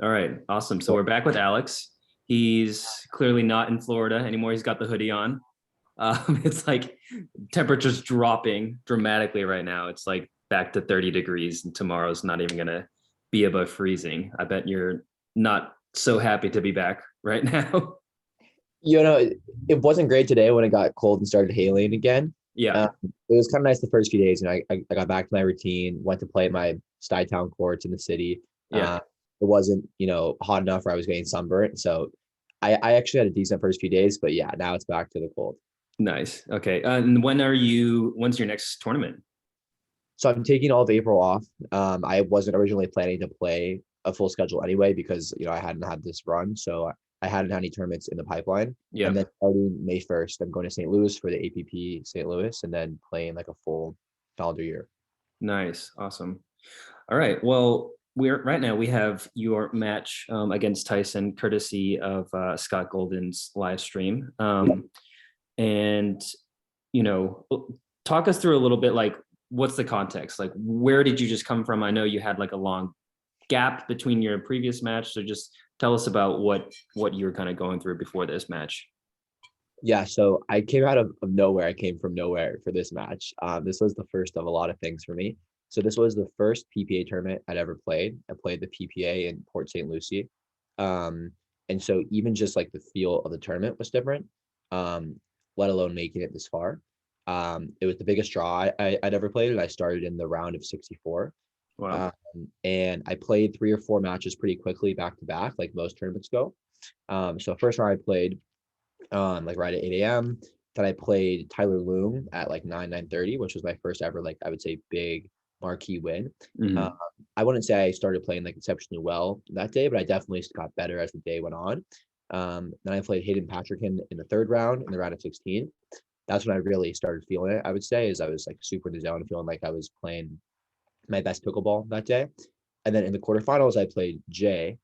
All right, awesome. So we're back with Alex. He's clearly not in Florida anymore. He's got the hoodie on. It's like temperatures dropping dramatically right now. It's like back to 30 degrees, and tomorrow's not even gonna be above freezing. I bet you're not so happy to be back right now. It wasn't great today when it got cold and started hailing again. Yeah, It was kind of nice the first few days. I got back to my routine, went to play at my Town courts in the city. yeah, It wasn't, hot enough where I was getting sunburnt. So I actually had a decent first few days, but yeah, now it's back to the cold. nice. Okay, and when's your next tournament? So I'm taking all of April off. I wasn't originally planning to play a full schedule anyway because I hadn't had this run, so I hadn't had any tournaments in the pipeline. And then Yep, starting May 1st, I'm going to St. Louis for the APP St. Louis, and then playing like a full calendar year. nice, awesome. All right. Well, we're right now we have your match against Tyson, courtesy of Scott Golden's live stream. Yeah. And you know, talk us through a little bit like what's the context? Like where did you just come from? I know you had like a long gap between your previous match, so just tell us about what you were kind of going through before this match. Yeah, so I came out of nowhere. I came from nowhere for this match. This was the first of a lot of things for me. So this was the first PPA tournament I'd ever played. I played the PPA in Port St. Lucie. Um, and so even just like the feel of the tournament was different, let alone making it this far. It was the biggest draw I'd ever played, and I started in the round of 64. Wow. Um, and I played 3 or 4 matches pretty quickly back to back, like most tournaments go. So first round I played like right at 8 a.m. Then I played Tyler Loom at like 9:30, which was my first ever, like I would say, big marquee win. Um, Hmm. I wouldn't say I started playing like exceptionally well that day, but I definitely got better as the day went on. Then I played Hayden Patrick in the third round in the round of 16. That's when I really started feeling it, I would say, is I was like super in the zone, feeling like I was playing my best pickleball that day. And then in the quarterfinals, I played Jay,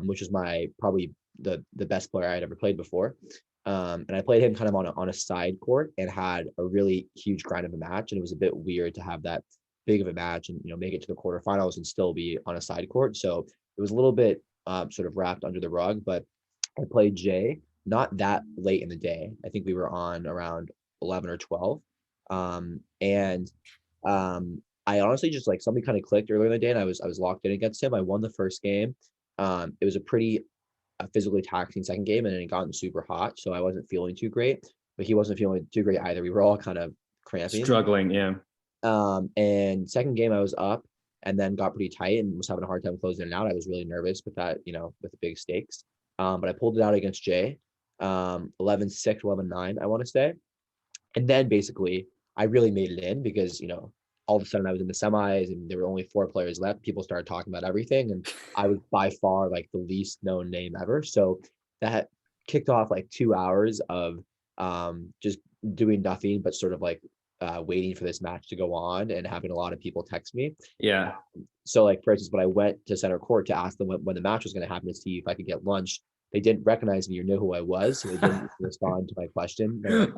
which was my probably the best player I had ever played before. And I played him kind of on a side court and had a really huge grind of a match. And it was a bit weird to have that big of a match and make it to the quarterfinals and still be on a side court. So it was a little bit sort of wrapped under the rug. But I played Jay not that late in the day. I think we were on around 11 or 12. And I honestly just like something kind of clicked earlier in the day, and I was locked in against him. I won the first game. It was a pretty physically taxing second game, and then it gotten super hot, so I wasn't feeling too great. But he wasn't feeling too great either. We were all kind of cramping. Struggling, yeah. And second game I was up, and then got pretty tight and was having a hard time closing it out. I was really nervous with that, with the big stakes. But I pulled it out against Jay, 11-6, 11-9, I want to say. And then basically I really made it in because, all of a sudden I was in the semis and there were only 4 players left. People started talking about everything. And I was by far like the least known name ever. So that kicked off like 2 hours of just doing nothing but sort of like waiting for this match to go on and having a lot of people text me. Yeah. So like for instance, when I went to center court to ask them when the match was going to happen to see if I could get lunch, they didn't recognize me or know who I was, so they didn't respond to my question. They're like,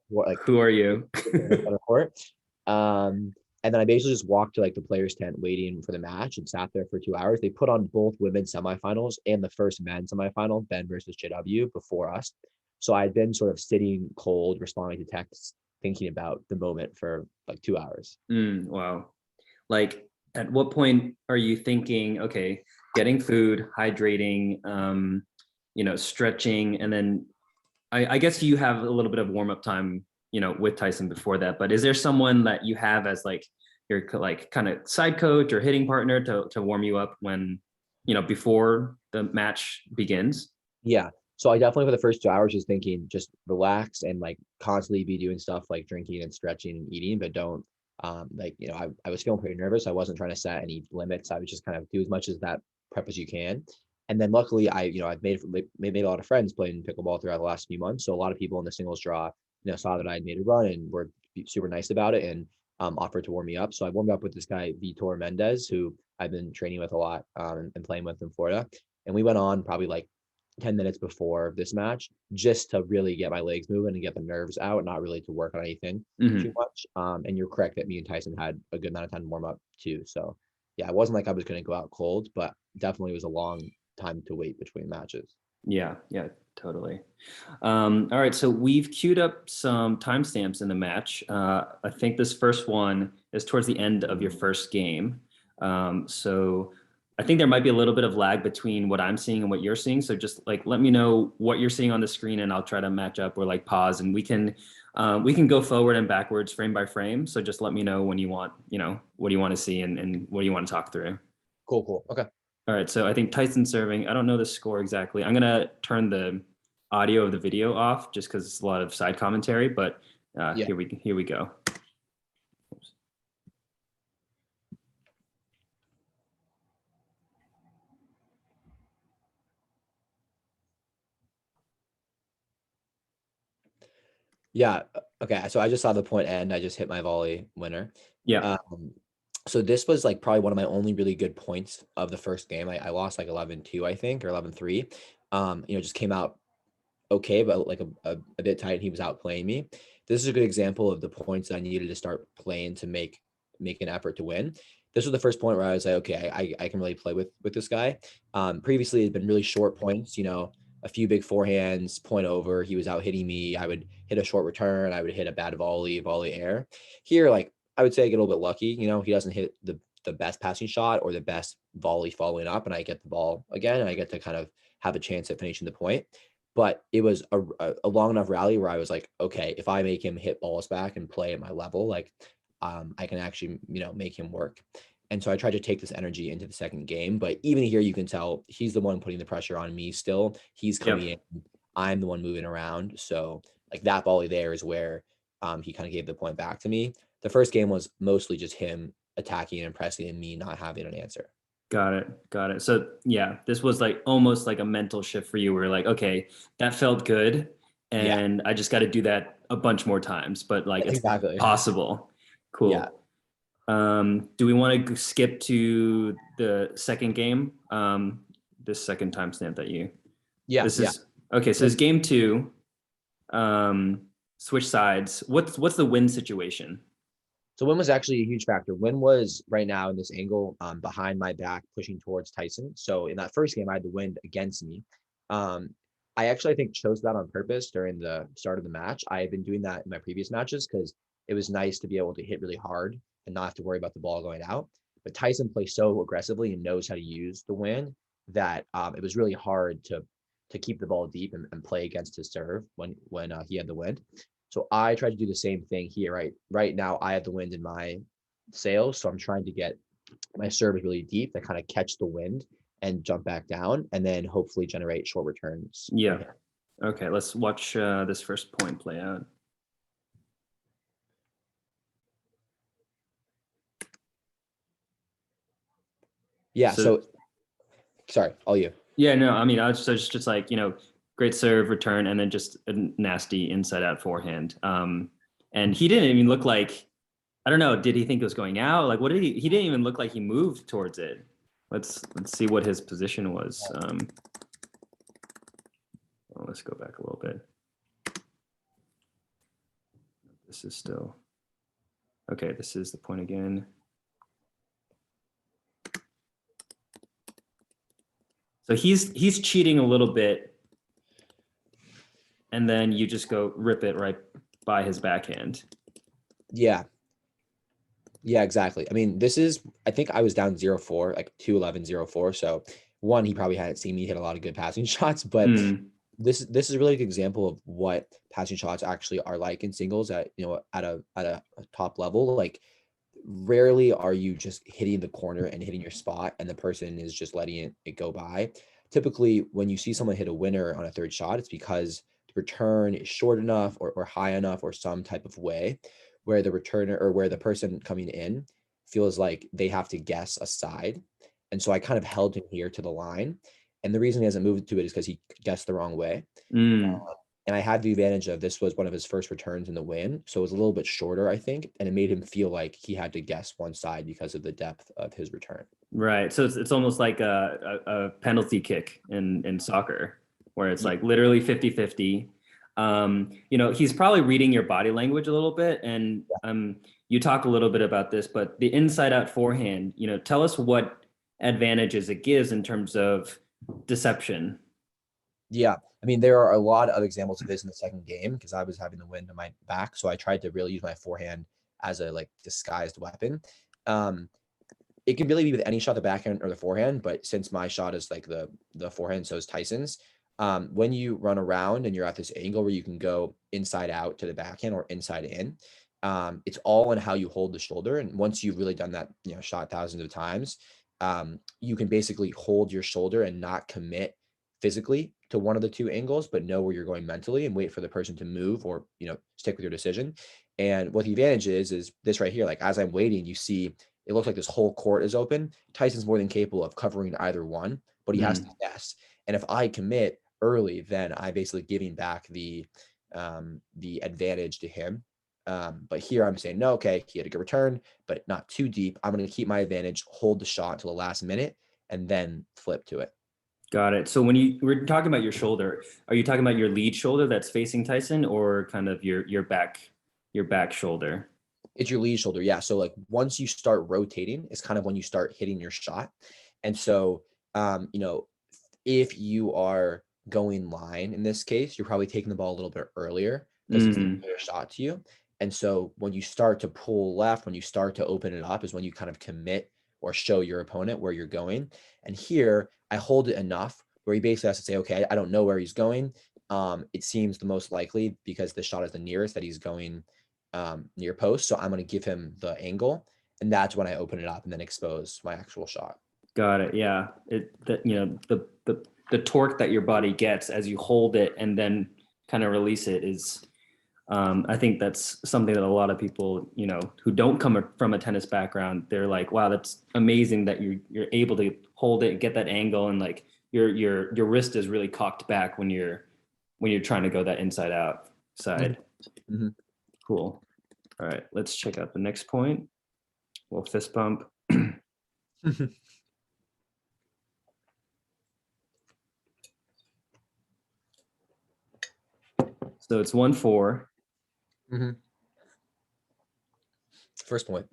"What? Like, Who are you? center court?" Um, and then I basically just walked to like the players' tent, waiting for the match, and sat there for 2 hours. They put on both women's semifinals and the first men's semifinal, Ben versus JW, before us. So I had been sort of sitting cold, responding to texts, thinking about the moment for like 2 hours. Wow. Like at what point are you thinking, okay, getting food, hydrating, stretching, and then I guess you have a little bit of warm up time, with Tyson before that, but is there someone that you have as like your like kind of side coach or hitting partner to warm you up when, before the match begins? Yeah. So I definitely for the first 2 hours was thinking just relax and like constantly be doing stuff like drinking and stretching and eating, but don't I was feeling pretty nervous. I wasn't trying to set any limits. I would just kind of do as much as that prep as you can. And then luckily I've made a lot of friends playing pickleball throughout the last few months. So a lot of people in the singles draw, saw that I had made a run and were super nice about it and offered to warm me up. So I warmed up with this guy, Vitor Mendez, who I've been training with a lot and playing with in Florida. And we went on probably like 10 minutes before this match just to really get my legs moving and get the nerves out, not really to work on anything too Hmm. much. And you're correct that me and Tyson had a good amount of time to warm up too. So yeah, it wasn't like I was going to go out cold, but definitely was a long time to wait between matches. Yeah, totally. All right, so we've queued up some timestamps in the match. I think this first one is towards the end of your first game. So I think there might be a little bit of lag between what I'm seeing and what you're seeing. So just like let me know what you're seeing on the screen, and I'll try to match up or like pause, and we can go forward and backwards frame by frame. So just let me know when you want, what do you want to see and what do you want to talk through. Cool. Okay. All right, so I think Tyson serving. I don't know the score exactly. I'm gonna turn the audio of the video off just because it's a lot of side commentary. But Yeah. here we go. Oops. Yeah. Okay. So I just saw the point end. I just hit my volley winner. Yeah. So this was like probably one of my only really good points of the first game. I lost like 11-2, I think, or 11-3. Just came out okay, but like a bit tight. He was outplaying me. This is a good example of the points that I needed to start playing to make an effort to win. This was the first point where I was like, okay, I can really play with this guy. Previously, it's been really short points, a few big forehands, point over. He was out hitting me. I would hit a short return. I would hit a bad volley air. Here, like I would say I get a little bit lucky. He doesn't hit the best passing shot or the best volley following up, and I get the ball again, and I get to kind of have a chance at finishing the point. But it was a long enough rally where I was like, okay, if I make him hit balls back and play at my level, like I can actually, make him work. And so I tried to take this energy into the second game. But even here, you can tell he's the one putting the pressure on me still. He's coming in. I'm the one moving around. So like that volley there is where he kind of gave the point back to me. The first game was mostly just him attacking and pressing and me not having an answer. Got it. So yeah, this was like almost like a mental shift for you where you're like, okay, that felt good. And I just got to do that a bunch more times, but like it's Exactly possible. Cool. Yeah. Do we want to skip to the second game? This second timestamp that you, this is, okay. So it's game 2, switch sides. What's the win situation? So wind was actually a huge factor. Wind was right now in this angle behind my back, pushing towards Tyson. So in that first game, I had the wind against me. I actually, I think, chose that on purpose during the start of the match. I had been doing that in my previous matches because it was nice to be able to hit really hard and not have to worry about the ball going out. But Tyson plays so aggressively and knows how to use the wind that it was really hard to keep the ball deep and play against his serve when he had the wind. So I tried to do the same thing here. Right now, I have the wind in my sails, so I'm trying to get my serve really deep to kind of catch the wind and jump back down, and then hopefully generate short returns. Yeah. Okay, let's watch this first point play out. Yeah. So sorry, all you. Yeah, no, I mean, I was just like, great serve return and then just a nasty inside out forehand. And he didn't even look like, I don't know, did he think it was going out? Like, what did he didn't even look like he moved towards it. Let's see what his position was. Well, let's go back a little bit. This is still, okay, this is the point again. So he's cheating a little bit, and then you just go rip it right by his backhand. Yeah, exactly. I mean, I think I was down 0-4, like 2-11, 0-4. So one, he probably hadn't seen me hit a lot of good passing shots, but this is a really good example of what passing shots actually are like in singles at a top level. Like rarely are you just hitting the corner and hitting your spot and the person is just letting it go by. Typically, when you see someone hit a winner on a third shot, it's because the return is short enough or high enough or some type of way where the returner or where the person coming in feels like they have to guess a side. And so I kind of held him here to the line. And the reason he hasn't moved to it is because he guessed the wrong way. And I had the advantage of this was one of his first returns in the win. So it was a little bit shorter, I think. And it made him feel like he had to guess one side because of the depth of his return. Right. So it's almost like a penalty kick in soccer where it's like literally 50-50. He's probably reading your body language a little bit. And you talk a little bit about this, but the inside out forehand, tell us what advantages it gives in terms of deception. Yeah. I mean, there are a lot of examples of this in the second game because I was having the wind on my back. So I tried to really use my forehand as a like disguised weapon. Um, it can really be with any shot, the backhand or the forehand, but since my shot is like the forehand, so is Tyson's. When you run around and you're at this angle where you can go inside out to the backhand or inside in, it's all in how you hold the shoulder. And once you've really done that, shot thousands of times, you can basically hold your shoulder and not commit physically to one of the two angles, but know where you're going mentally and wait for the person to move or, stick with your decision. And what the advantage is this right here. Like as I'm waiting, you see it looks like this whole court is open. Tyson's more than capable of covering either one, but he has to guess. And if I commit early, then I'm basically giving back the advantage to him. But here I'm saying, no, okay, he had a good return, but not too deep. I'm going to keep my advantage, hold the shot until the last minute, and then flip to it. Got it. So when we're talking about your shoulder, are you talking about your lead shoulder that's facing Tyson, or kind of your back shoulder? It's your lead shoulder. Yeah. So like once you start rotating, it's kind of when you start hitting your shot. And so, if you are going line in this case, you're probably taking the ball a little bit earlier because it's a better shot to you. And so when you start to pull left, when you start to open it up is when you kind of commit or show your opponent where you're going. And here I hold it enough where he basically has to say, okay, I don't know where he's going. It seems the most likely because the shot is the nearest that he's going near post. So I'm going to give him the angle, and that's when I open it up and then expose my actual shot. Got it. Yeah. The torque that your body gets as you hold it and then kind of release it is, I think that's something that a lot of people, who don't come from a tennis background, they're like, wow, that's amazing that you're able to hold it, get that angle, and like your wrist is really cocked back when you're trying to go that inside out side. Mm-hmm. Cool. All right, let's check out the next point. We'll fist bump. So it's 1-4. Mm-hmm. First point.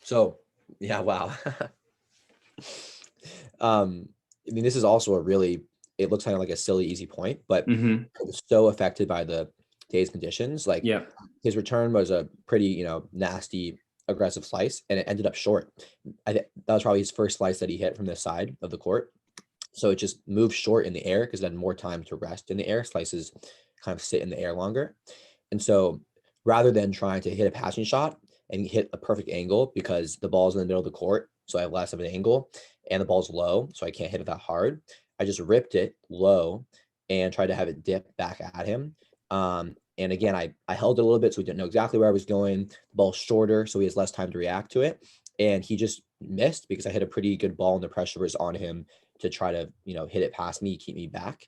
So, yeah, wow. I mean, this is also it looks kind of like a silly, easy point, but it was so affected by the day's conditions. Like his return was a pretty, nasty, aggressive slice, and it ended up short. That was probably his first slice that he hit from the side of the court. So it just moved short in the air because it had more time to rest in the air. Slices kind of sit in the air longer. And so rather than trying to hit a passing shot and hit a perfect angle because the ball's in the middle of the court, so I have less of an angle, and the ball's low, so I can't hit it that hard, I just ripped it low and tried to have it dip back at him. And again, I held it a little bit so he didn't know exactly where I was going. The ball's shorter, so he has less time to react to it. And he just missed because I hit a pretty good ball and the pressure was on him to try to, hit it past me, keep me back.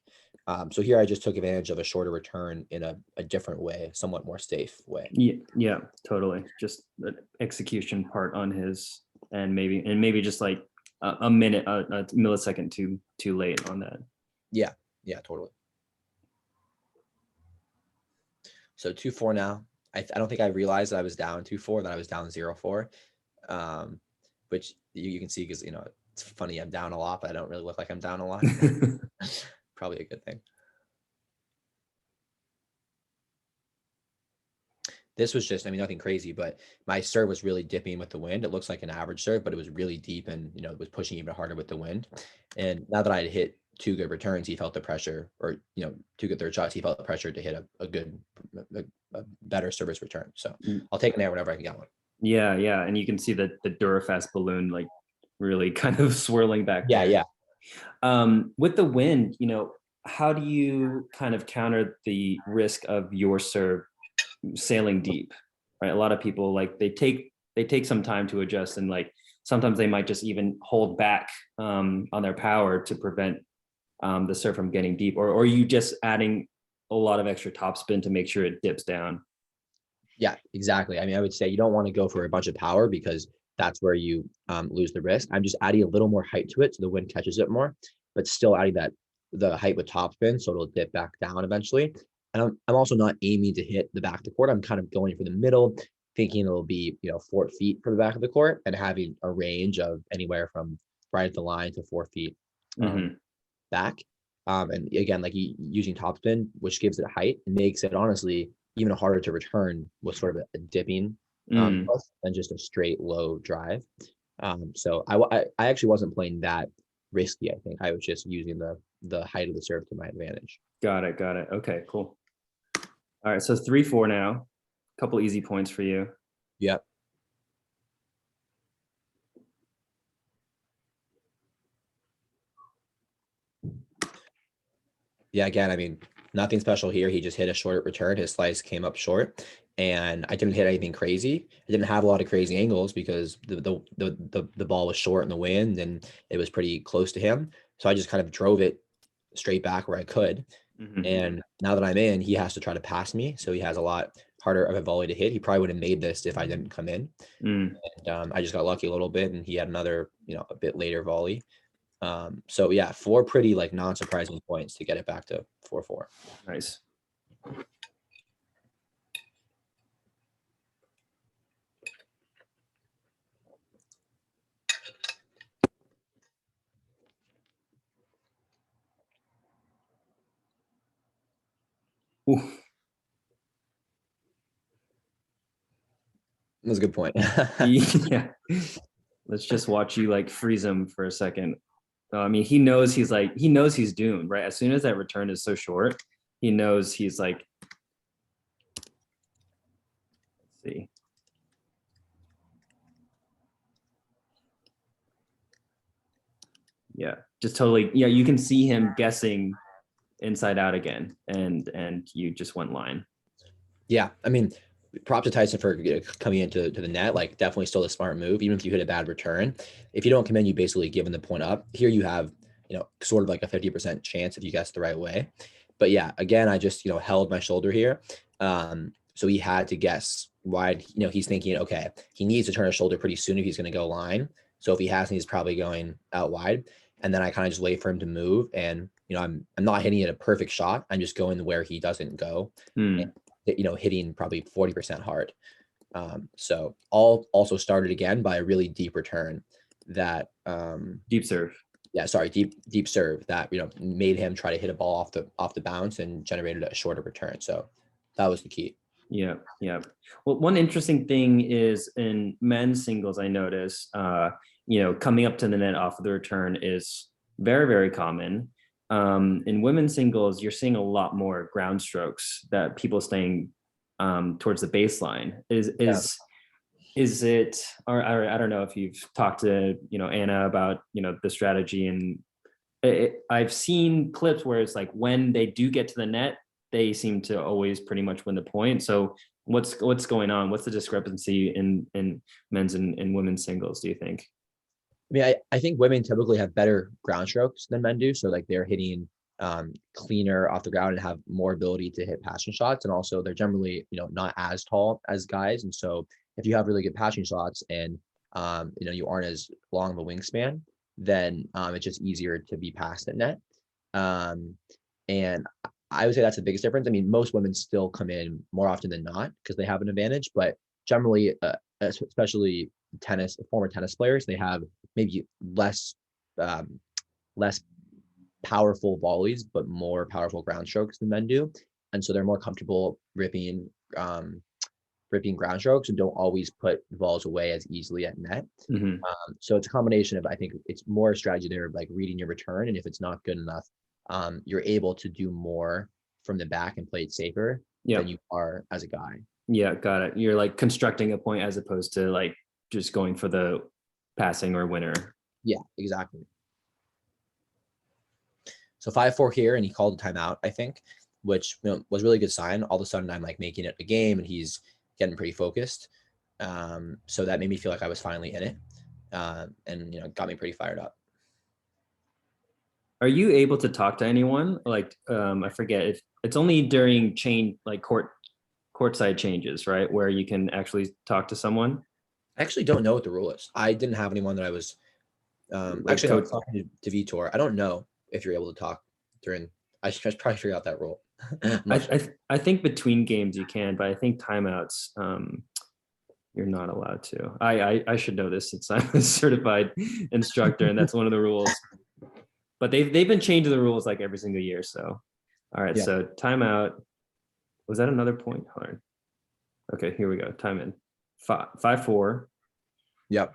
So here I just took advantage of a shorter return in a different way, somewhat more safe way. Yeah, totally. Just the execution part on his, and maybe just like a minute, a millisecond too late on that. Yeah, totally. So 2-4 now. I don't think I realized that I was down 2-4, that I was down 0-4, which you can see because, it's funny. I'm down a lot, but I don't really look like I'm down a lot. Probably a good thing. This was just, nothing crazy, but my serve was really dipping with the wind. It looks like an average serve, but it was really deep and, it was pushing even harder with the wind. And now that I had hit 2 good returns, he felt the pressure, or, 2 good third shots, he felt the pressure to hit a better service return. So I'll take an air whenever I can get one. Yeah. And you can see that the Durafast balloon, like really kind of swirling back. Yeah. With the wind, how do you kind of counter the risk of your serve sailing deep, right? A lot of people, like, they take some time to adjust, and like sometimes they might just even hold back on their power to prevent the serve from getting deep, or are you just adding a lot of extra topspin to make sure it dips down? Yeah, exactly. I would say you don't want to go for a bunch of power because that's where you lose the risk. I'm just adding a little more height to it so the wind catches it more, but still adding the height with topspin so it'll dip back down eventually. And I'm also not aiming to hit the back of the court. I'm kind of going for the middle, thinking it'll be, 4 feet from the back of the court and having a range of anywhere from right at the line to 4 feet back. And again, like using topspin, which gives it height and makes it honestly even harder to return with sort of a dipping push than just a straight low drive. So I actually wasn't playing that risky. I think I was just using the height of the serve to my advantage. Got it. Okay, cool. All right, so 3-4 now. Couple easy points for you. Yep. Yeah, again, I mean, nothing special here. He just hit a short return. His slice came up short, and I didn't hit anything crazy. I didn't have a lot of crazy angles because the ball was short in the wind and it was pretty close to him. So I just kind of drove it straight back where I could. And now that I'm in, he has to try to pass me. So he has a lot harder of a volley to hit. He probably would have made this if I didn't come in. And I just got lucky a little bit, and he had another, a bit later volley. So yeah, 4 pretty like non-surprising points to get it back to 4-4. Nice. Ooh. That's a good point. Yeah. Let's just watch you like freeze him for a second. I mean, he knows he's doomed, right? As soon as that return is so short, he knows he's like, let's see. Yeah, just totally. Yeah, you can see him guessing inside out again, and you just went line. Yeah, I mean, prop to Tyson for coming into the net. Like, definitely still a smart move, even if you hit a bad return. If you don't come in, you basically given the point up. Here you have, sort of like a 50% chance if you guess the right way. But yeah, again, I just, held my shoulder here. So he had to guess wide. He's thinking, okay, he needs to turn his shoulder pretty soon if he's going to go line. So if he hasn't, he's probably going out wide. And then I kind of just wait for him to move. And, I'm not hitting it a perfect shot. I'm just going where he doesn't go. And, hitting probably 40% hard. So all also started again by a really deep return that deep serve. Yeah, sorry, deep serve that made him try to hit a ball off the bounce and generated a shorter return. So that was the key. Yeah. Well, one interesting thing is in men's singles, I notice, coming up to the net off of the return is very, very common. In women's singles, you're seeing a lot more ground strokes that people staying towards the baseline. Is it, or I don't know if you've talked to Anna about the strategy, and I've seen clips where it's like when they do get to the net, they seem to always pretty much win the point. So what's going on? What's the discrepancy in men's and women's singles, do you think? I mean, I think women typically have better ground strokes than men do. So like they're hitting cleaner off the ground and have more ability to hit passing shots. And also they're generally, not as tall as guys. And so if you have really good passing shots and, you aren't as long of a wingspan, then it's just easier to be passed at net. And I would say that's the biggest difference. I mean, most women still come in more often than not because they have an advantage, but generally, especially former tennis players, they have maybe less powerful volleys, but more powerful ground strokes than men do. And so they're more comfortable ripping ground strokes and don't always put the balls away as easily at net. So it's a combination of, I think it's more a strategy there of like reading your return. And if it's not good enough, you're able to do more from the back and play it safer than you are as a guy. Yeah, got it. You're like constructing a point as opposed to like just going for the passing or winner. Yeah, exactly. So 5-4 here, and he called a timeout, I think, which was a really good sign. All of a sudden, I'm like making it a game, and he's getting pretty focused. So that made me feel like I was finally in it, and got me pretty fired up. Are you able to talk to anyone? Like, I forget if it's only during courtside changes, right? Where you can actually talk to someone. I actually don't know what the rule is. I didn't have anyone that I was actually I was talking to Vitor. I don't know if you're able to talk during. I should probably figure out that rule. I think between games you can, but I think timeouts. You're not allowed to. I should know this since I'm a certified instructor, and that's one of the rules. But they've been changing the rules like every single year. So, all right. Yeah. So timeout. Was that another point? Hold on. Okay, here we go. Time in. 5-4. Yep.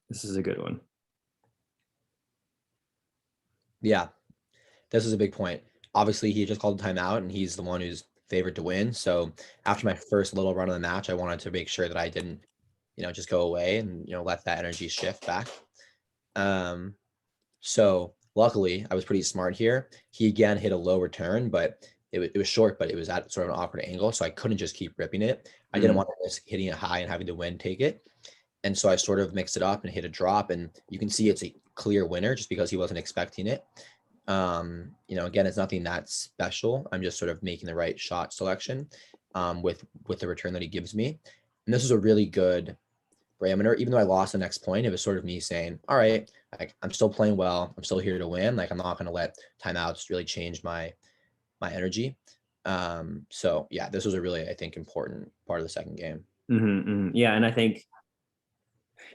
This is a good one. Yeah, this is a big point. Obviously, he just called a timeout, and he's the one who's favored to win. So after my first little run of the match, I wanted to make sure that I didn't, just go away and let that energy shift back. So luckily, I was pretty smart here. He again hit a low return, but it was short, but it was at sort of an awkward angle, so I couldn't just keep ripping it. I didn't want to risk hitting it high and having the wind take it. And so I sort of mixed it up and hit a drop, and you can see it's a clear winner just because he wasn't expecting it. Again, it's nothing that special. I'm just sort of making the right shot selection with the return that he gives me. And this is a really good parameter. Even though I lost the next point, it was sort of me saying, all right, like I'm still playing well. I'm still here to win. Like I'm not going to let timeouts really change my energy. So yeah, this was a really, I think, important part of the second game. Yeah, and I think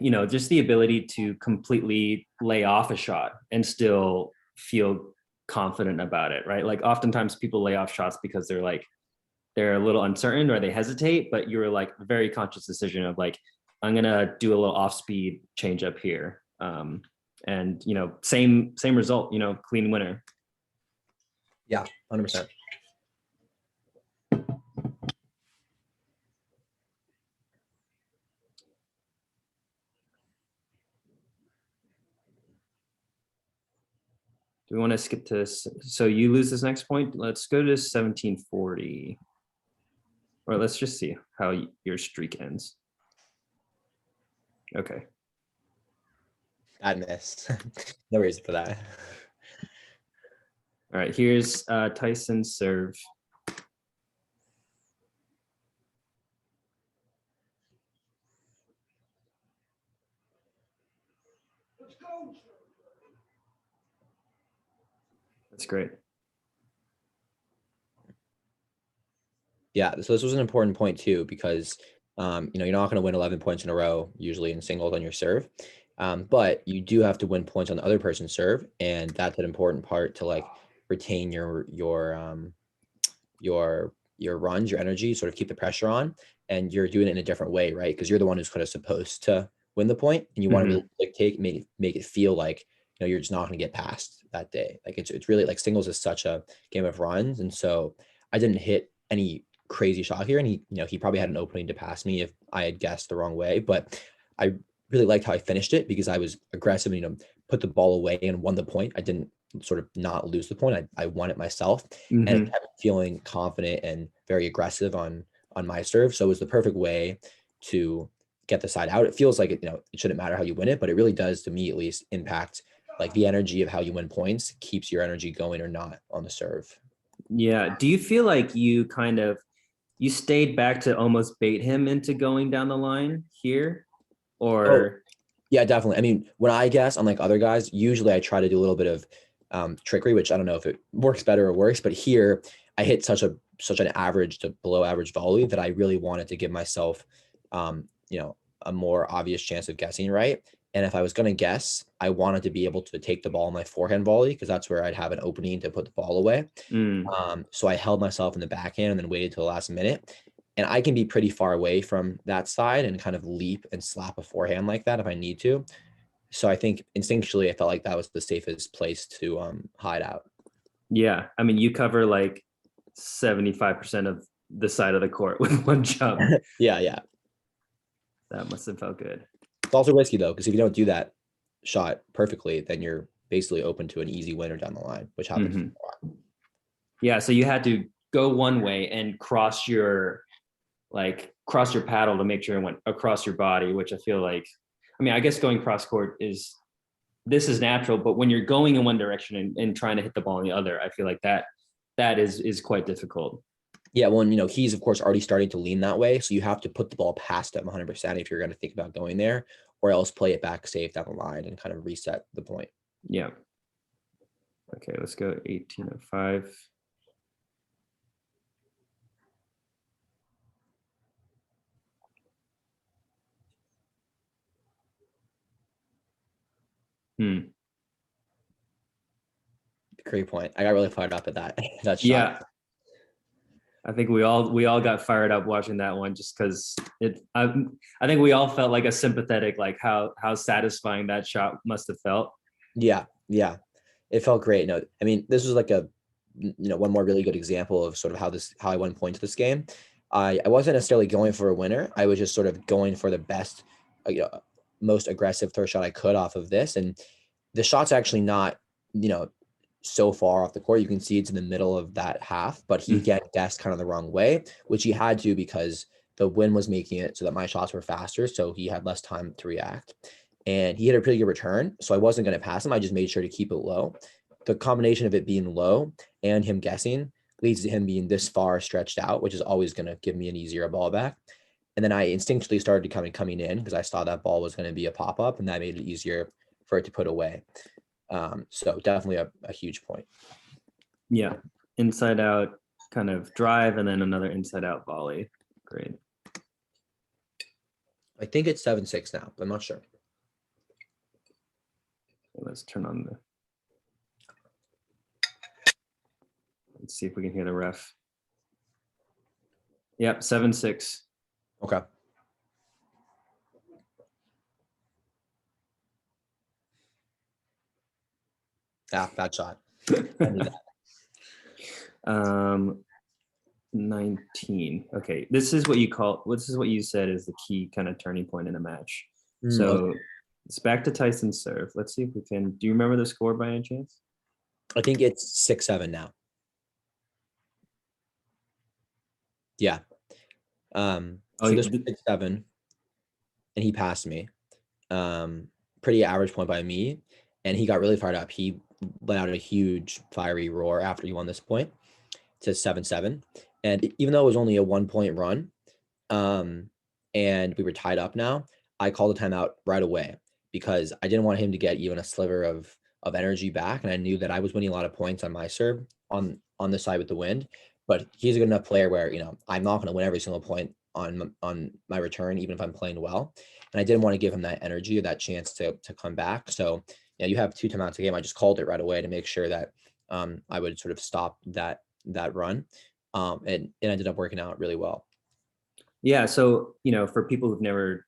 just the ability to completely lay off a shot and still feel confident about it, right? Like oftentimes people lay off shots because they're a little uncertain or they hesitate, but you're like very conscious decision of like, I'm gonna do a little off speed change up here. And same result, clean winner. Yeah, 100%. Do we want to skip to this? So you lose this next point. Let's go to 1740. Or let's just see how your streak ends. Okay. Bad miss. No reason for that. All right, here's Tyson's serve. That's great. Yeah, so this was an important point too, because you're not going to win 11 points in a row usually in singles on your serve, but you do have to win points on the other person's serve, and that's an important part to like retain your runs, your energy, sort of keep the pressure on, and you're doing it in a different way, right? Because you're the one who's kind of supposed to win the point, and you want to really dictate, make it feel like you're just not going to get past that day. Like it's really like singles is such a game of runs, and so I didn't hit any crazy shot here, and he probably had an opening to pass me if I had guessed the wrong way, but I really liked how I finished it because I was aggressive and put the ball away and won the point. I didn't sort of not lose the point. I won it myself, and I kept feeling confident and very aggressive on my serve. So it was the perfect way to get the side out. It feels like it shouldn't matter how you win it, but it really does, to me at least, impact like the energy of how you win points, keeps your energy going or not on the serve. Yeah. Do you feel like you stayed back to almost bait him into going down the line here? Or yeah, definitely. I mean, when I guess on like other guys, usually I try to do a little bit of trickery, which I don't know if it works better or worse, but here I hit such an average to below average volley that I really wanted to give myself a more obvious chance of guessing right. And if I was going to guess, I wanted to be able to take the ball on my forehand volley because that's where I'd have an opening to put the ball away. So I held myself in the backhand and then waited till the last minute. And I can be pretty far away from that side and kind of leap and slap a forehand like that if I need to. So I think instinctually I felt like that was the safest place to hide out. Yeah. I mean, you cover like 75% of the side of the court with one jump. Yeah. That must have felt good. It's also risky though, because if you don't do that shot perfectly, then you're basically open to an easy winner down the line, which happens a lot. Yeah. So you had to go one way and cross your paddle to make sure it went across your body, which I feel like, I guess going cross court is natural, but when you're going in one direction and trying to hit the ball in the other, I feel like that is quite difficult. Yeah, well, he's of course already starting to lean that way, so you have to put the ball past him 100% if you're going to think about going there, or else play it back safe down the line and kind of reset the point. Yeah. Okay, let's go 1805. Great point. I got really fired up at that that shot. Yeah. I think we all got fired up watching that one just because I think we all felt like a sympathetic, like how satisfying that shot must have felt. Yeah, yeah, it felt great. No, I mean, this was like one more really good example of sort of how I won points this game. I wasn't necessarily going for a winner. I was just sort of going for the best, most aggressive third shot I could off of this. And the shot's actually not, so far off the court. You can see it's in the middle of that half, but he again guessed kind of the wrong way, which he had to because the wind was making it so that my shots were faster. So he had less time to react. And he had a pretty good return. So I wasn't going to pass him. I just made sure to keep it low. The combination of it being low and him guessing leads to him being this far stretched out, which is always going to give me an easier ball back. And then I instinctually started coming in because I saw that ball was going to be a pop-up, and that made it easier for it to put away. So definitely a huge point. Yeah. Inside out kind of drive and then another inside out volley. Great. I think it's 7-6 now, but I'm not sure. Let's turn on the. Let's see if we can hear the ref. Yep, 7-6. Okay. Ah, bad shot. 19. Okay, this is what you said is the key kind of turning point in a match. So okay. It's back to Tyson's serve. Let's see if we can. Do you remember the score by any chance? I think it's 6-7 now. Yeah. So this was 6-7, and he passed me. Pretty average point by me, and he got really fired up. He let out a huge fiery roar after he won this point to 7-7. And even though it was only a 1-point run, and we were tied up now, I called a timeout right away because I didn't want him to get even a sliver of energy back. And I knew that I was winning a lot of points on my serve on the side with the wind, but he's a good enough player where, I'm not going to win every single point on my return, even if I'm playing well. And I didn't want to give him that energy or that chance to come back. So yeah, you have 2 timeouts a game. I just called it right away to make sure that I would sort of stop that run. And it ended up working out really well. Yeah. So, for people who've never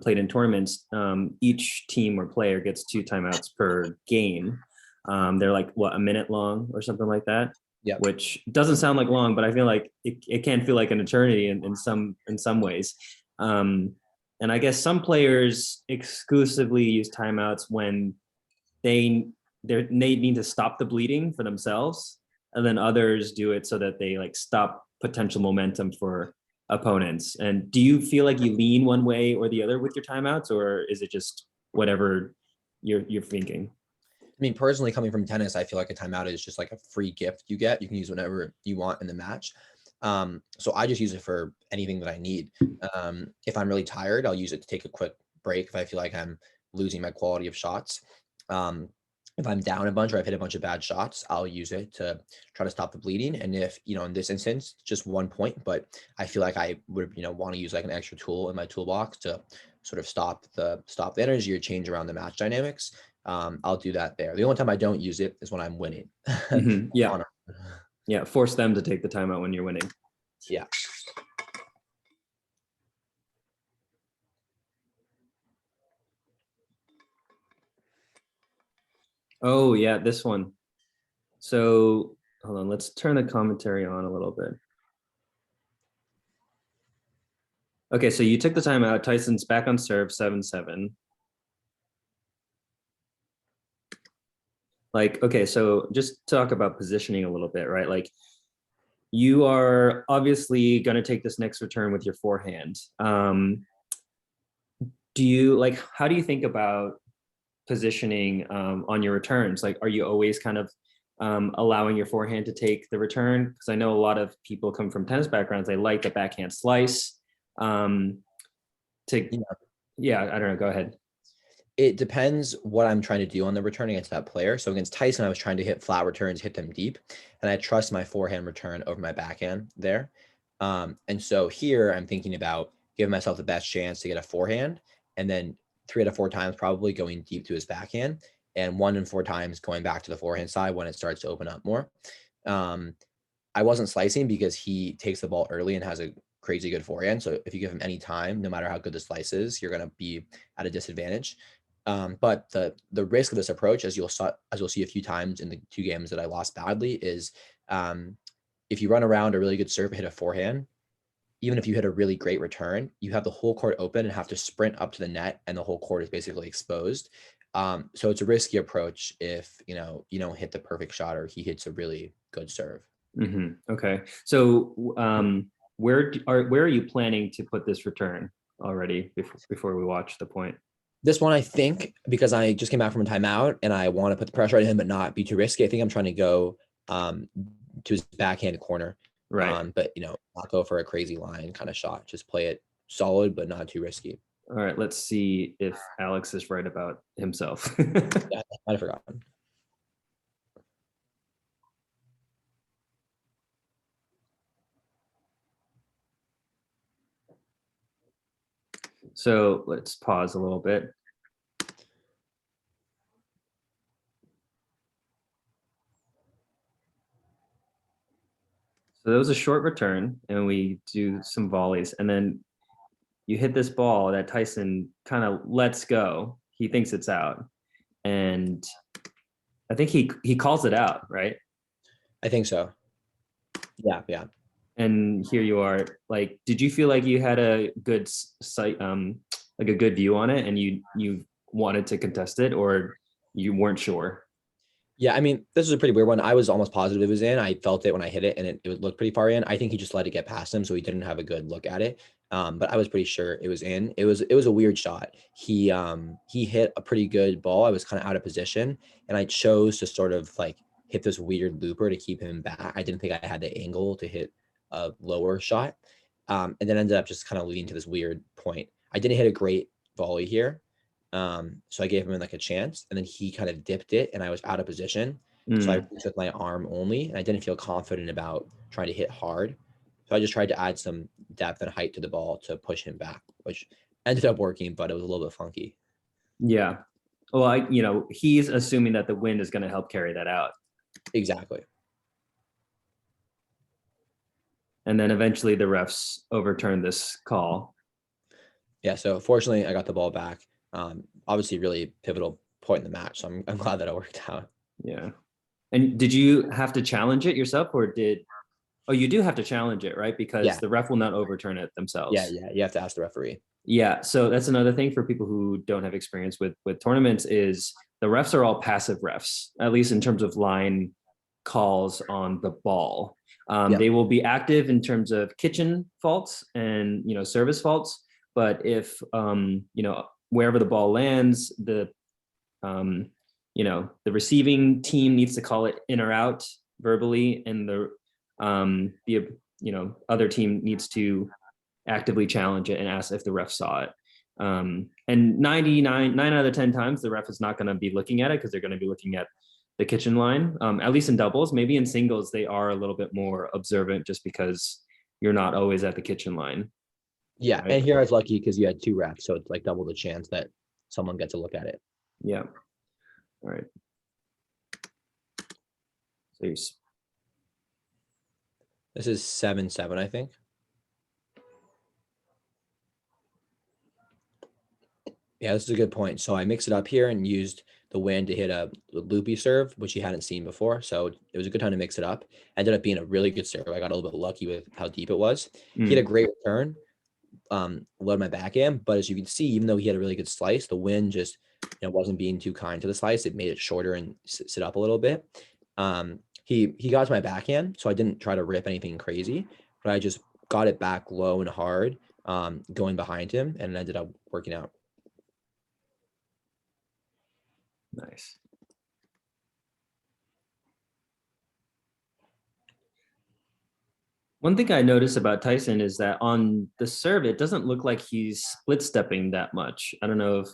played in tournaments, each team or player gets 2 timeouts per game. They're like, a minute long or something like that. Yeah. Which doesn't sound like long, but I feel like it can feel like an eternity in some ways. And I guess some players exclusively use timeouts when they need to stop the bleeding for themselves, and then others do it so that they like stop potential momentum for opponents. And do you feel like you lean one way or the other with your timeouts, or is it just whatever you're thinking? I mean, personally, coming from tennis, I feel like a timeout is just like a free gift you get. You can use whenever you want in the match. So I just use it for anything that I need. If I'm really tired, I'll use it to take a quick break if I feel like I'm losing my quality of shots. If I'm down a bunch or I've hit a bunch of bad shots, I'll use it to try to stop the bleeding. And if, in this instance, just 1 point, but I feel like I would, want to use like an extra tool in my toolbox to sort of stop the energy or change around the match dynamics. I'll do that there. The only time I don't use it is when I'm winning. Mm-hmm. Yeah. Yeah. Force them to take the timeout when you're winning. Yeah. Oh yeah, this one. So hold on, let's turn the commentary on a little bit. Okay, so you took the timeout. Tyson's back on serve, 7-7. Like, okay, so just talk about positioning a little bit, right? Like, you are obviously going to take this next return with your forehand. How do you think about positioning on your returns? Like, are you always kind of allowing your forehand to take the return? Because I know a lot of people come from tennis backgrounds. They like the backhand slice. Yeah, I don't know. Go ahead. It depends what I'm trying to do on the return against that player. So against Tyson, I was trying to hit flat returns, hit them deep, and I trust my forehand return over my backhand there. And so here I'm thinking about giving myself the best chance to get a forehand, and then 3 out of 4 times probably going deep to his backhand, and 1 in 4 times going back to the forehand side when it starts to open up more. I wasn't slicing because he takes the ball early and has a crazy good forehand. So if you give him any time, no matter how good the slice is, you're going to be at a disadvantage. But the risk of this approach, as you'll see a few times in the 2 games that I lost badly, is if you run around a really good serve and hit a forehand, even if you hit a really great return, you have the whole court open and have to sprint up to the net, and the whole court is basically exposed. So it's a risky approach if you don't hit the perfect shot or he hits a really good serve. Okay, so where are you planning to put this return already before we watch the point? This one, I think, because I just came back from a timeout and I want to put the pressure on him but not be too risky, I think I'm trying to go to his backhand corner. Right. But not go for a crazy line kind of shot. Just play it solid but not too risky. All right, let's see if Alex is right about himself. Yeah, I'd have forgotten. So let's pause a little bit. So that was a short return, and we do some volleys, and then you hit this ball that Tyson kind of lets go. He thinks it's out, and I think he calls it out, right? I think so. Yeah. And here you are. Like, did you feel like you had a good sight, like a good view on it, and you wanted to contest it, or you weren't sure? Yeah, I mean, this is a pretty weird one. I was almost positive it was in. I felt it when I hit it, and it looked pretty far in. I think he just let it get past him, so he didn't have a good look at it. But I was pretty sure it was in. It was a weird shot. He hit a pretty good ball. I was kind of out of position, and I chose to sort of like hit this weird looper to keep him back. I didn't think I had the angle to hit a lower shot, and then ended up just kind of leading to this weird point. I didn't hit a great volley here. So I gave him like a chance, and then he kind of dipped it, and I was out of position. So I reached with my arm only, and I didn't feel confident about trying to hit hard. So I just tried to add some depth and height to the ball to push him back, which ended up working, but it was a little bit funky. Yeah. Well, he's assuming that the wind is going to help carry that out. Exactly. And then eventually the refs overturned this call. Yeah. So fortunately, I got the ball back. Obviously, really pivotal point in the match. So I'm glad that it worked out. Yeah. And did you have to challenge it yourself, or oh, you do have to challenge it, right? Because the ref will not overturn it themselves. Yeah. You have to ask the referee. Yeah. So that's another thing for people who don't have experience with tournaments is the refs are all passive refs, at least in terms of line calls on the ball. They will be active in terms of kitchen faults and service faults, but if wherever the ball lands, the receiving team needs to call it in or out verbally, and the other team needs to actively challenge it and ask if the ref saw it. And 9 out of 10 times, the ref is not going to be looking at it because they're going to be looking at the kitchen line. At least in doubles, maybe in singles, they are a little bit more observant just because you're not always at the kitchen line. Yeah. Right? And here I was lucky because you had 2 refs. So it's like double the chance that someone gets a look at it. Yeah. All right. So this is 7-7, I think. Yeah, this is a good point. So I mixed it up here and used the wind to hit a loopy serve, which he hadn't seen before. So it was a good time to mix it up. Ended up being a really good serve. I got a little bit lucky with how deep it was. He had a great return, load my backhand, but as you can see, even though he had a really good slice, the wind just wasn't being too kind to the slice. It made it shorter and sit up a little bit. He got to my backhand, so I didn't try to rip anything crazy, but I just got it back low and hard, going behind him, and it ended up working out. Nice. One thing I noticed about Tyson is that on the serve, it doesn't look like he's split stepping that much. I don't know if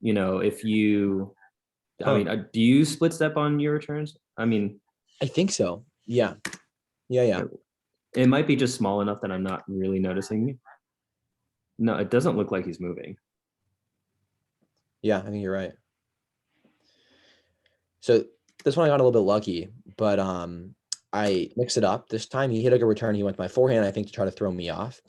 if you, I Huh. mean, do you split step on your returns? I mean, I think so. Yeah. Yeah. it might be just small enough that I'm not really noticing. No, it doesn't look like he's moving. Yeah, I think you're right. So this one I got a little bit lucky, but I mixed it up. This time he hit a good return. He went to my forehand, I think, to try to throw me off.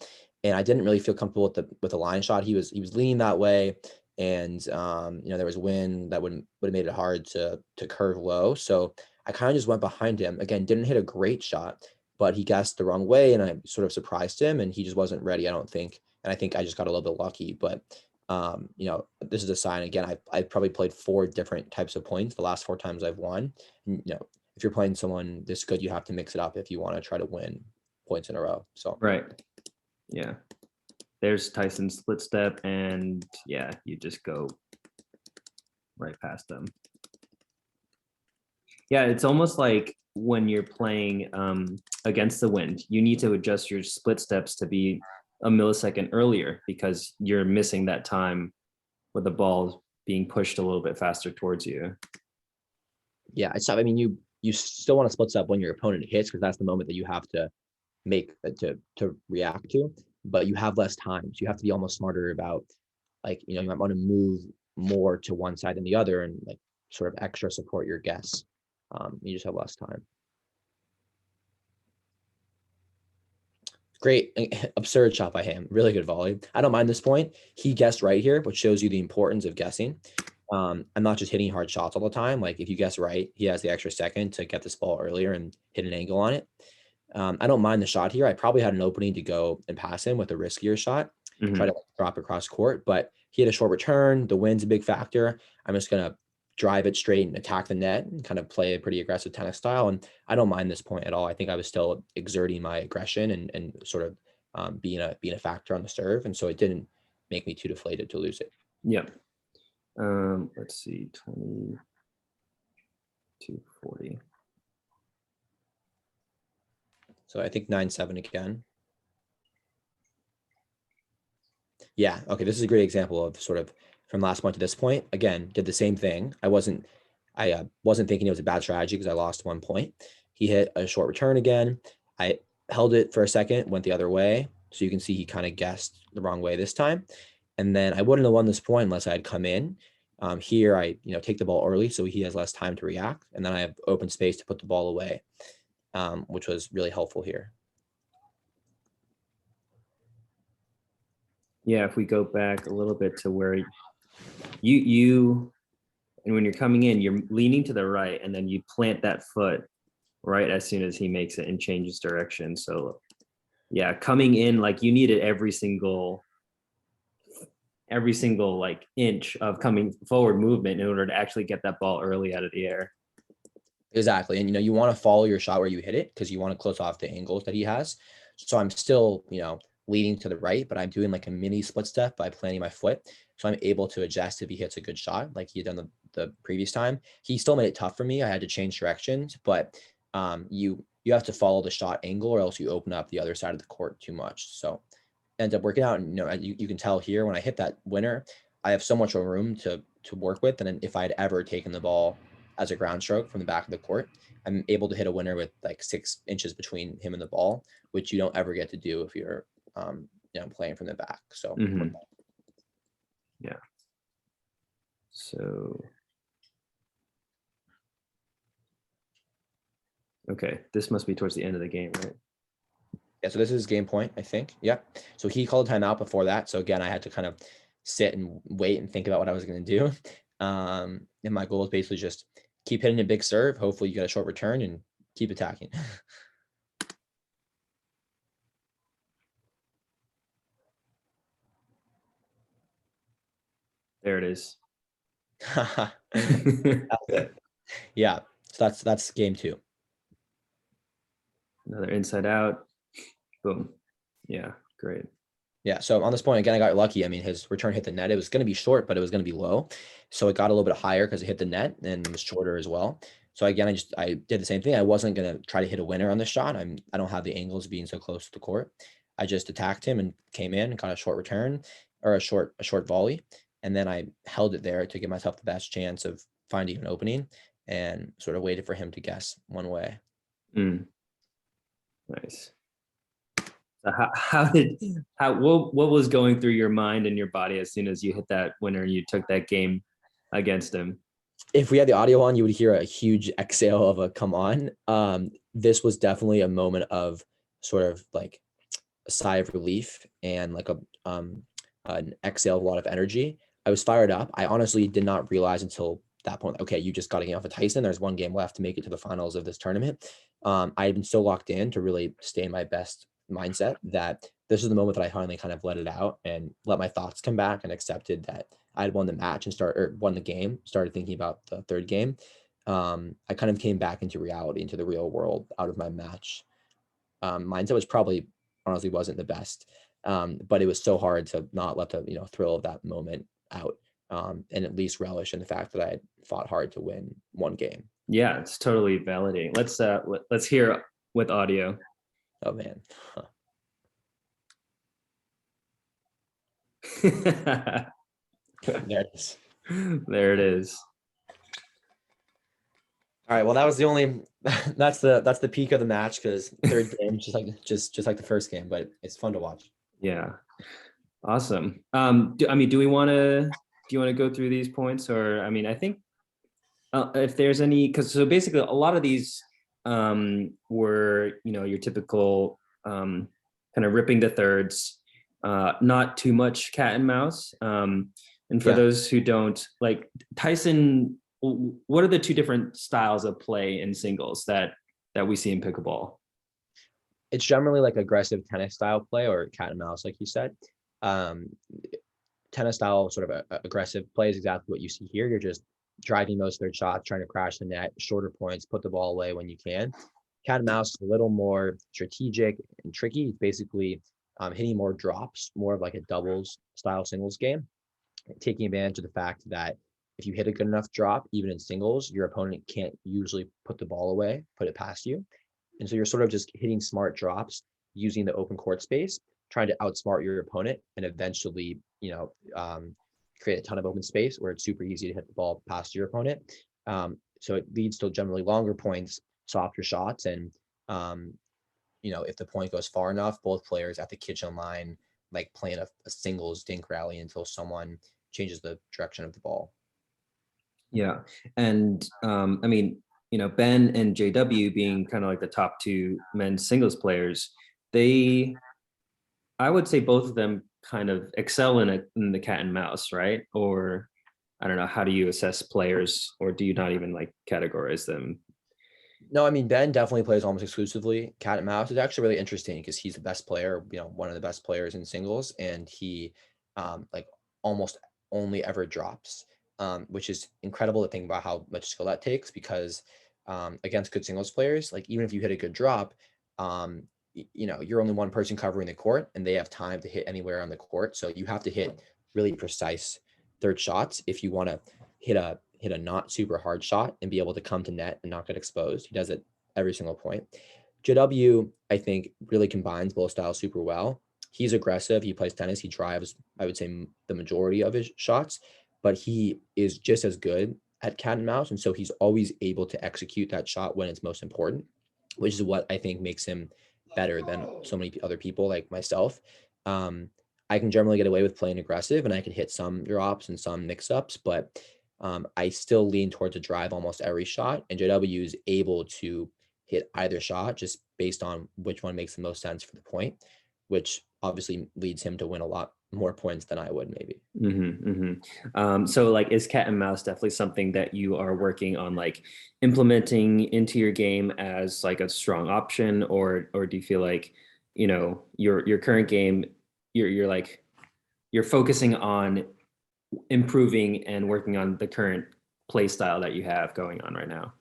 And I didn't really feel comfortable with the line shot. He was leaning that way. And there was wind that would have made it hard to curve low. So I kind of just went behind him. Again, didn't hit a great shot, but he guessed the wrong way and I sort of surprised him and he just wasn't ready, I don't think. And I think I just got a little bit lucky. But this is a sign again. I've probably played 4 different types of points the last 4 times I've won. If you're playing someone this good, you have to mix it up if you want to try to win points in a row. So Right. Yeah. There's Tyson's split step, and yeah, you just go right past them. Yeah, it's almost like when you're playing against the wind, you need to adjust your split steps to be a millisecond earlier because you're missing that time with the ball being pushed a little bit faster towards you. yeah, it's tough. I mean, you still want to split step when your opponent hits because that's the moment that you have to make to react to, but you have less time. So you have to be almost smarter about you might want to move more to one side than the other and sort of extra support your guess. You just have less time. Great, absurd shot by him. Really good volley. I don't mind this point. He guessed right here, which shows you the importance of guessing. I'm not just hitting hard shots all the time. Like if you guess right, he has the extra second to get this ball earlier and hit an angle on it. I don't mind the shot here. I probably had an opening to go and pass him with a riskier shot, try to drop across court, but he had a short return. The wind's a big factor. I'm just going to drive it straight and attack the net and kind of play a pretty aggressive tennis style. And I don't mind this point at all. I think I was still exerting my aggression and sort of being a factor on the serve. And so it didn't make me too deflated to lose it. Yep. Let's see, 2240. So I think 9-7 again. Yeah. Okay. This is a great example of sort of from last point to this point. Again, did the same thing. I wasn't thinking it was a bad strategy because I lost 1 point. He hit a short return again. I held it for a second, went the other way. So you can see he kind of guessed the wrong way this time. And then I wouldn't have won this point unless I had come in. Here I take the ball early so he has less time to react. And then I have open space to put the ball away, which was really helpful here. Yeah, if we go back a little bit to where you and when you're coming in, you're leaning to the right and then you plant that foot right as soon as he makes it and changes direction. So yeah, coming in, like you needed every single like inch of coming forward movement in order to actually get that ball early out of the air. Exactly. And you want to follow your shot where you hit it because you want to close off the angles that he has. So I'm still, leaning to the right, but I'm doing like a mini split step by planting my foot. So I'm able to adjust if he hits a good shot like he had done the previous time. He still made it tough for me. I had to change directions, but you have to follow the shot angle or else you open up the other side of the court too much. So ends up working out. And you can tell here when I hit that winner, I have so much room to work with. And then if I had ever taken the ball as a ground stroke from the back of the court, I'm able to hit a winner with like 6 inches between him and the ball, which you don't ever get to do if you're playing from the back. So yeah. So okay, this must be towards the end of the game, right? Yeah, so this is game point, I think. Yeah. So he called a timeout before that. So again, I had to kind of sit and wait and think about what I was going to do. And my goal is basically just keep hitting a big serve. Hopefully you get a short return and keep attacking. There it is. That's it. Yeah. So that's game 2. Another inside out. Boom. Yeah, great. Yeah. So on this point, again, I got lucky. I mean, his return hit the net. It was going to be short, but it was going to be low. So it got a little bit higher because it hit the net and it was shorter as well. So again, I did the same thing. I wasn't going to try to hit a winner on this shot. I don't have the angles being so close to the court. I just attacked him and came in and got a short return or a short volley. And then I held it there to give myself the best chance of finding an opening and sort of waited for him to guess one way. Nice. So what was going through your mind and your body as soon as you hit that winner and you took that game against him? If we had the audio on, you would hear a huge exhale of a come on. This was definitely a moment of sort of like a sigh of relief and like an exhale of a lot of energy. I was fired up. I honestly did not realize until that point, okay, you just got to get off of Tyson. There's one game left to make it to the finals of this tournament. I had been so locked in to really stay in my best mindset that this is the moment that I finally kind of let it out and let my thoughts come back and accepted that I had won the match and won the game, started thinking about the third game. I kind of came back into reality, into the real world out of my match mindset, which probably honestly wasn't the best. But it was so hard to not let the thrill of that moment out, and at least relish in the fact that I had fought hard to win one game. Yeah, it's totally validating. Let's hear with audio. Oh man. There There it is. it is. All right. Well, that was the only. That's the peak of the match because third game, just like the first game, but it's fun to watch. Yeah. Awesome. Do you want to go through these points, or I think if there's any, because so basically a lot of these were your typical kind of ripping the thirds, not too much cat and mouse. And for those who don't like Tyson, what are the two different styles of play in singles that we see in pickleball? It's generally like aggressive tennis style play or cat and mouse, like you said. Tennis style sort of aggressive play is exactly what you see here. You're just driving most third shots, trying to crash the net, shorter points, put the ball away when you can. Cat and mouse is a little more strategic and tricky. It's basically hitting more drops, more of like a doubles style singles game, taking advantage of the fact that if you hit a good enough drop, even in singles, your opponent can't usually put the ball away, put it past you. And so you're sort of just hitting smart drops using the open court space, trying to outsmart your opponent and eventually, create a ton of open space where it's super easy to hit the ball past your opponent. So it leads to generally longer points, softer shots. And, if the point goes far enough, both players at the kitchen line, like playing a singles dink rally until someone changes the direction of the ball. Yeah. And Ben and JW being kind of like the top two men's singles players, I would say both of them kind of excel in the cat and mouse, right? Or I don't know, how do you assess players, or do you not even like categorize them? No, I mean, Ben definitely plays almost exclusively cat and mouse. It's actually really interesting because he's the best player, one of the best players in singles, and he like almost only ever drops, which is incredible to think about how much skill that takes because against good singles players, like even if you hit a good drop, you're only one person covering the court and they have time to hit anywhere on the court. So you have to hit really precise third shots if you want to hit a not super hard shot and be able to come to net and not get exposed. He does it every single point. JW, I think, really combines both styles super well. He's aggressive. He plays tennis. He drives, I would say, the majority of his shots, but he is just as good at cat and mouse. And so he's always able to execute that shot when it's most important, which is what I think makes him better than so many other people like myself. I can generally get away with playing aggressive and I can hit some drops and some mix-ups, but I still lean towards a drive almost every shot, and JW is able to hit either shot just based on which one makes the most sense for the point, which obviously leads him to win a lot more points than I would maybe. So like, is cat and mouse definitely something that you are working on like implementing into your game as like a strong option, or do you feel like your current game, you're focusing on improving and working on the current play style that you have going on right now?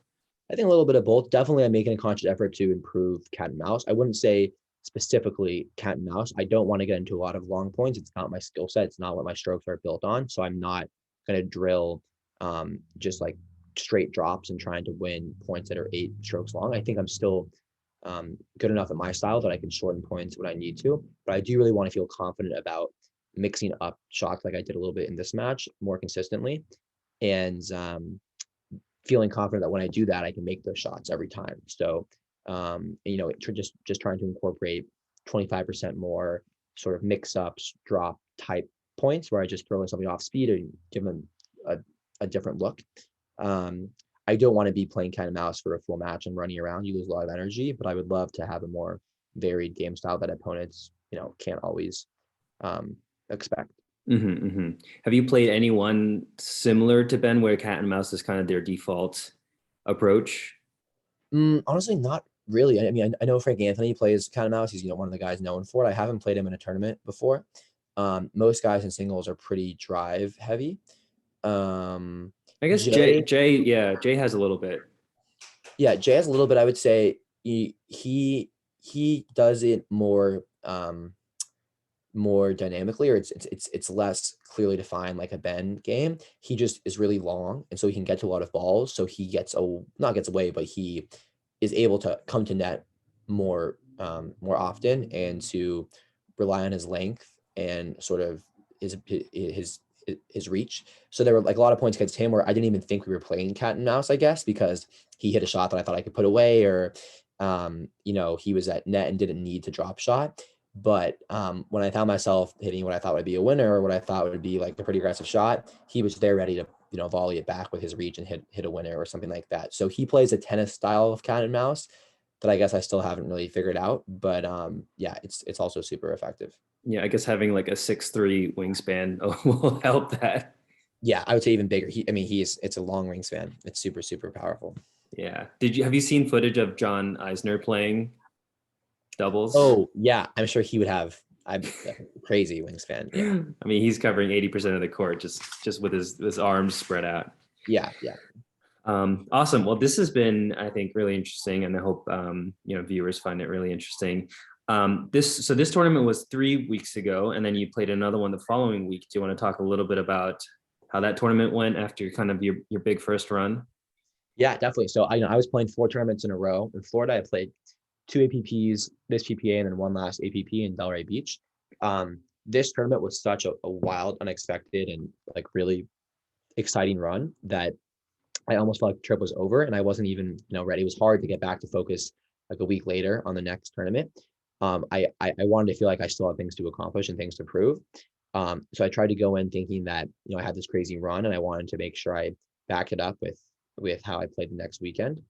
I think a little bit of both. Definitely, I'm making a conscious effort to improve cat and mouse. I wouldn't say specifically cat and mouse. I don't want to get into a lot of long points. It's not my skill set. It's not what my strokes are built on. So I'm not going to drill just like straight drops and trying to win points that are 8 strokes long. I think I'm still good enough at my style that I can shorten points when I need to. But I do really want to feel confident about mixing up shots like I did a little bit in this match more consistently, and feeling confident that when I do that, I can make those shots every time. So, just trying to incorporate 25% more sort of mix ups, drop type points where I just throw in something off speed and give them a different look. I don't want to be playing cat and mouse for a full match and running around. You lose a lot of energy, but I would love to have a more varied game style that opponents, can't always expect. Have you played anyone similar to Ben where cat and mouse is kind of their default approach? Honestly, not really. I mean, I know Frank Anthony plays cat and mouse. He's one of the guys known for it. I haven't played him in a tournament before. Most guys in singles are pretty drive heavy. I guess Jay, Jay has a little bit. yeah, Jay has a little bit. I would say he does it more dynamically, or it's less clearly defined like a Ben game. He just is really long, and so he can get to a lot of balls. So he not gets away, but he is able to come to net more often, and to rely on his length and sort of his reach. So there were like a lot of points against him where I didn't even think we were playing cat and mouse, I guess, because he hit a shot that I thought I could put away, or he was at net and didn't need to drop shot. But when I found myself hitting what I thought would be a winner, or what I thought would be like a pretty aggressive shot, he was there ready to volley it back with his reach and hit a winner or something like that. So he plays a tennis style of cat and mouse that I guess I still haven't really figured out. But yeah, it's also super effective. Yeah, I guess having like a 6'3" wingspan will help that. Yeah, I would say even bigger. It's a long wingspan. It's super, super powerful. Yeah. Have you seen footage of John Eisner playing doubles? Oh, yeah. I'm sure he would have crazy wingspan. Yeah. I mean, he's covering 80% of the court just with his arms spread out. Yeah. Yeah. Awesome. Well, this has been, I think, really interesting, and I hope viewers find it really interesting. This tournament was 3 weeks ago, and then you played another one the following week. Do you want to talk a little bit about how that tournament went after kind of your big first run? Yeah, definitely. So I was playing 4 tournaments in a row. In Florida, I played 2 APPs, this PPA, and then one last APP in Delray Beach. This tournament was such a wild, unexpected, and like really exciting run that I almost felt like the trip was over, and I wasn't even ready. It was hard to get back to focus like a week later on the next tournament. I wanted to feel like I still had things to accomplish and things to prove. So I tried to go in thinking that I had this crazy run, and I wanted to make sure I backed it up with how I played the next weekend.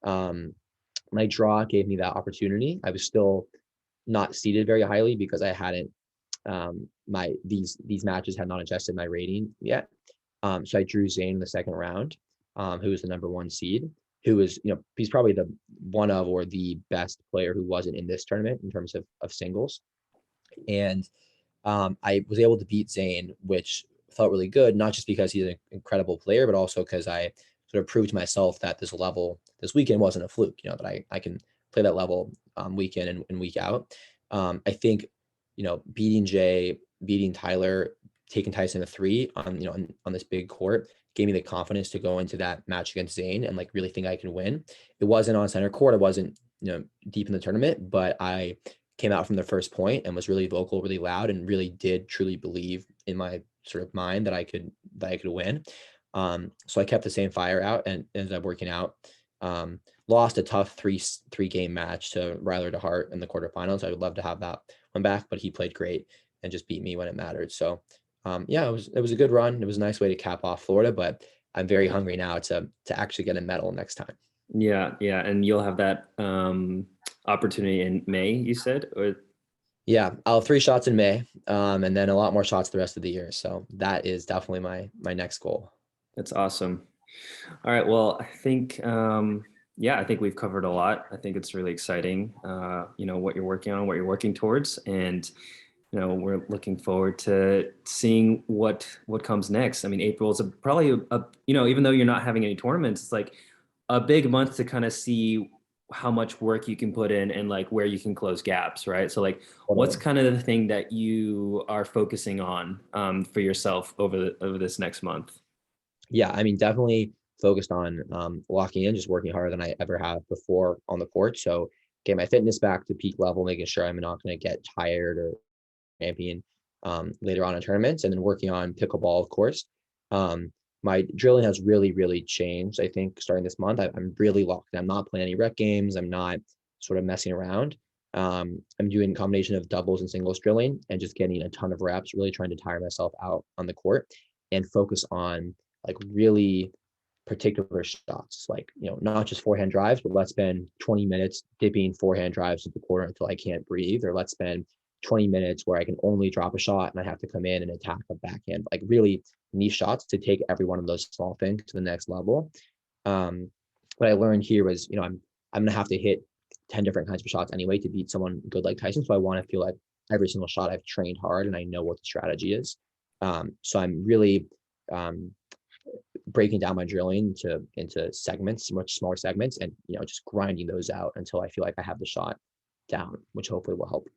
My draw gave me that opportunity. I was still not seeded very highly because I hadn't these matches had not adjusted my rating yet. So I drew Zane in the second round, who was the number 1 seed, who was, he's probably the one of or the best player who wasn't in this tournament in terms of singles. And I was able to beat Zane, which felt really good, not just because he's an incredible player, but also because I sort of proved to myself that this weekend wasn't a fluke, that I can play that level week in and week out. I think, beating Jay, beating Tyler, taking Tyson to 3 on this big court gave me the confidence to go into that match against Zane and like really think I can win. It wasn't on center court. It wasn't, deep in the tournament, but I came out from the first point and was really vocal, really loud, and really did truly believe in my sort of mind that I could win. So I kept the same fire out and ended up working out. Lost a tough three game match to Ryler DeHart in the quarterfinals. I would love to have that one back, but he played great and just beat me when it mattered. So yeah, it was a good run. It was a nice way to cap off Florida, but I'm very hungry now to actually get a medal next time. Yeah, and you'll have that opportunity in May, you said? Or yeah, I'll have 3 shots in May, and then a lot more shots the rest of the year. So that is definitely my next goal. That's awesome. All right, well, I think I think we've covered a lot. I think it's really exciting, what you're working on, what you're working towards, and we're looking forward to seeing what comes next. I mean, April is probably even though you're not having any tournaments, it's like a big month to kind of see how much work you can put in and like where you can close gaps, right? So like, what's kind of the thing that you are focusing on for yourself over this next month? Yeah, I mean, definitely focused on locking in, just working harder than I ever have before on the court. So get my fitness back to peak level, making sure I'm not going to get tired or champion later on in tournaments, and then working on pickleball, of course. My drilling has really changed. I think starting this month, I'm really locked in. I'm not playing any rec games. I'm not sort of messing around. I'm doing a combination of doubles and singles drilling and just getting a ton of reps, really trying to tire myself out on the court and focus on like really particular shots, like, not just forehand drives, but let's spend 20 minutes dipping forehand drives to the corner until I can't breathe, or let's spend 20 minutes where I can only drop a shot and I have to come in and attack a backhand, like really niche shots to take every one of those small things to the next level. What I learned here was, I'm gonna have to hit 10 different kinds of shots anyway to beat someone good like Tyson. So I want to feel like every single shot I've trained hard and I know what the strategy is. So I'm really breaking down my drilling into segments, much smaller segments, and just grinding those out until I feel like I have the shot down, which hopefully will help.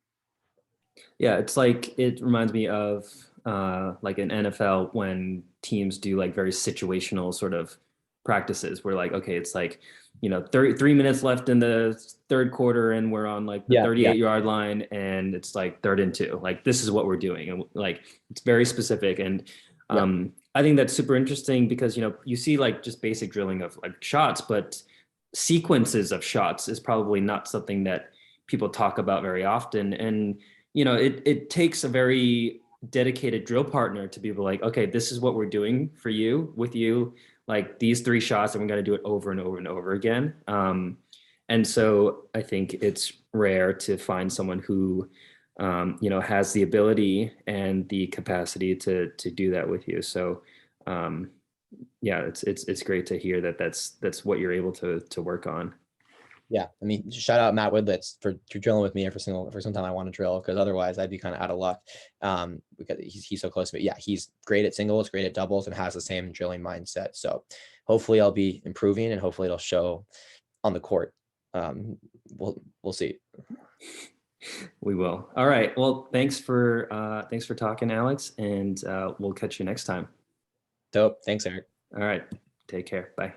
Yeah, it's like it reminds me of like in NFL when teams do like very situational sort of practices where like, okay, it's like, 33 minutes left in the third quarter and we're on like the Yeah, 38-yard line and it's like 3rd and 2. Like this is what we're doing. And like it's very specific. And I think that's super interesting because you see like just basic drilling of like shots, but sequences of shots is probably not something that people talk about very often. And it takes a very dedicated drill partner to be like, okay, this is what we're doing for you with you, like these 3 shots, and we're going to do it over and over and over again. And so I think it's rare to find someone who, has the ability and the capacity to do that with you. So, yeah, it's great to hear that that's what you're able to work on. Yeah, I mean, shout out Matt Woodlitz for drilling with me for some time I want to drill, because otherwise I'd be kind of out of luck. Because he's so close to me. Yeah, he's great at singles, great at doubles, and has the same drilling mindset. So hopefully I'll be improving, and hopefully it'll show on the court. We'll see. We will. All right. Well, thanks for talking, Alex, and we'll catch you next time. Dope. Thanks, Eric. All right. Take care. Bye.